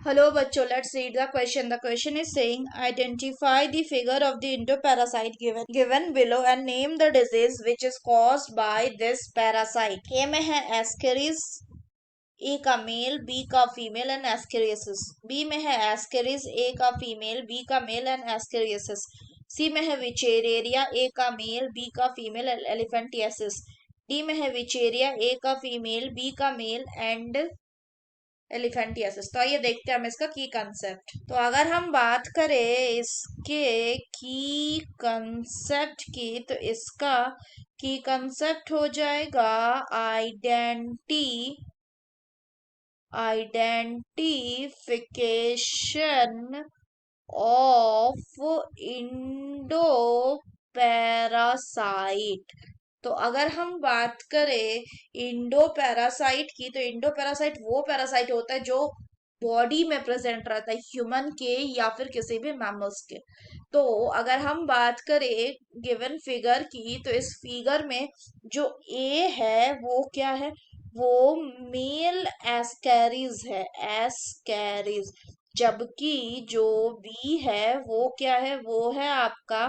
Hello, bachcho. Let's read the question. The question is saying, identify the figure of the endoparasite given below and name the disease which is caused by this parasite. A में है Ascaris, ए का mail, B का female and ascariasis. B में है Ascaris, ए का female, B का male and ascariasis. सी में है विचेरेरिया, ए का मेल, बी का फीमेल एंड एलिफेंटियासिस. डी में है विचेरिया, ए का फीमेल, बी का मेल एंड एलिफेंटियासिस. तो आइए देखते हैं हम इसका की कंसेप्ट. तो अगर हम बात करें इसके की कंसेप्ट की, तो इसका की कंसेप्ट हो जाएगा आइडेंटिफिकेशन ऑफ इंडो पैरासाइट. तो अगर हम बात करें इंडो पैरासाइट की, तो इंडो पैरासाइट वो पैरासाइट होता है जो बॉडी में प्रेजेंट रहता है, ह्यूमन के या फिर किसी भी मैमल्स के. तो अगर हम बात करें गिवन फिगर की, तो इस फिगर में जो ए है वो क्या है, वो मेल एस्कैरिज है, एस्कैरिज. जबकि जो बी है वो क्या है, वो है आपका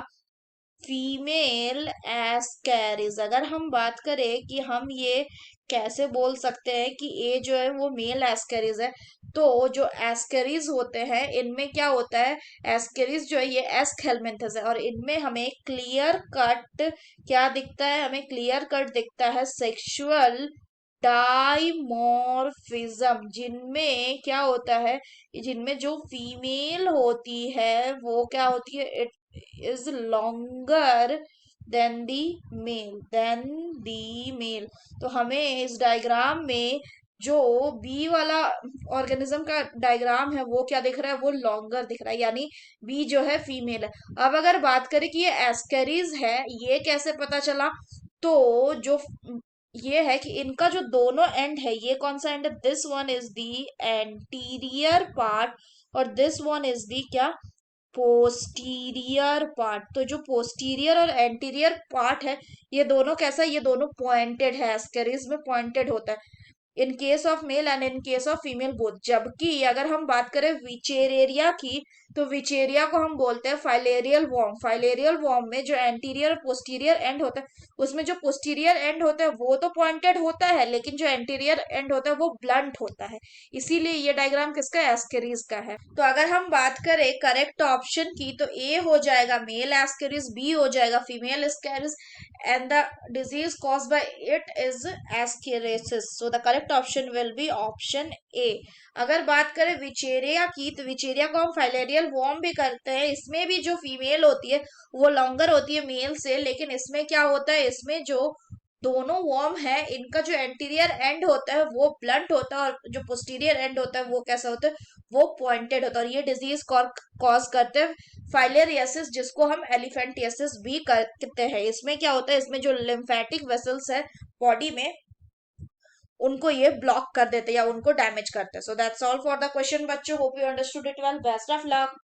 फीमेल एस्कैरिज. अगर हम बात करें कि हम ये कैसे बोल सकते हैं कि ए जो है वो मेल एस्कैरिज है, तो जो एस्कैरिज होते हैं इनमें क्या होता है, एस्कैरिज जो है ये एस्क हेलमिंथस है, और इनमें हमें क्लियर कट क्या दिखता है, हमें क्लियर कट दिखता है सेक्सुअल डाइमॉर्फिज्म. जिनमें क्या होता है, जिनमें जो फीमेल होती है वो क्या होती है, it is longer than the male. तो हमें इस डायग्राम में जो बी वाला ऑर्गेनिज्म का डायग्राम है वो क्या दिख रहा है, वो लॉन्गर दिख रहा है, यानी बी जो है फीमेल है. अब अगर बात करें कि ये एस्कैरिज है, ये कैसे पता चला, तो जो ये है कि इनका जो दोनों एंड है, ये कौन सा एंड है, this one is the anterior part और दिस वन इज दी क्या, पोस्टीरियर पार्ट. तो जो पोस्टीरियर और एंटीरियर पार्ट है, ये दोनों कैसा है, ये दोनों पॉइंटेड है, एस्केरिस में पॉइंटेड होता है in case of male and in case of female both. जबकि अगर हम बात करें विचेरेरिया की, तो विचेरिया को हम बोलते हैं फाइलेरियल वॉर्म. फाइलेरियल वॉर्म में जो एंटीरियर और पोस्टीरियर एंड होता है, उसमें जो पोस्टीरियर एंड होता है वो तो पॉइंटेड होता है, लेकिन जो एंटीरियर एंड होता है वो ब्लंट होता है. इसीलिए ये डायग्राम किसका है, एस्केरिस का है. तो अगर हम बात करें करेक्ट ऑप्शन की, तो ए हो जाएगा मेल एस्केरिस, बी हो जाएगा female Ascaris, and the disease caused by it is ascariasis. So the correct option will be option A. अगर बात करें विचेरिया की, तो विचेरिया को हम फाइलेरियल वॉर्म भी करते हैं. इसमें भी जो फीमेल होती है वो लॉन्गर होती है मेल से, लेकिन इसमें क्या होता है, इसमें जो दोनों वॉर्म है इनका जो एंटीरियर एंड होता है वो ब्लंट होता है, और जो पोस्टीरियर एंड होता है वो कैसा होता है, वो पॉइंटेड होता है. और ये डिजीज कॉज करते हैं फाइलेरियासिस, जिसको हम एलिफेंटियासिस भी कहते हैं. इसमें क्या होता है, इसमें जो लिम्फेटिक वेसल्स है बॉडी में, उनको ये ब्लॉक कर देते हैं या उनको डैमेज करते हैं. So that's all for the question बच्चों. Hope you understood it well. Best of luck.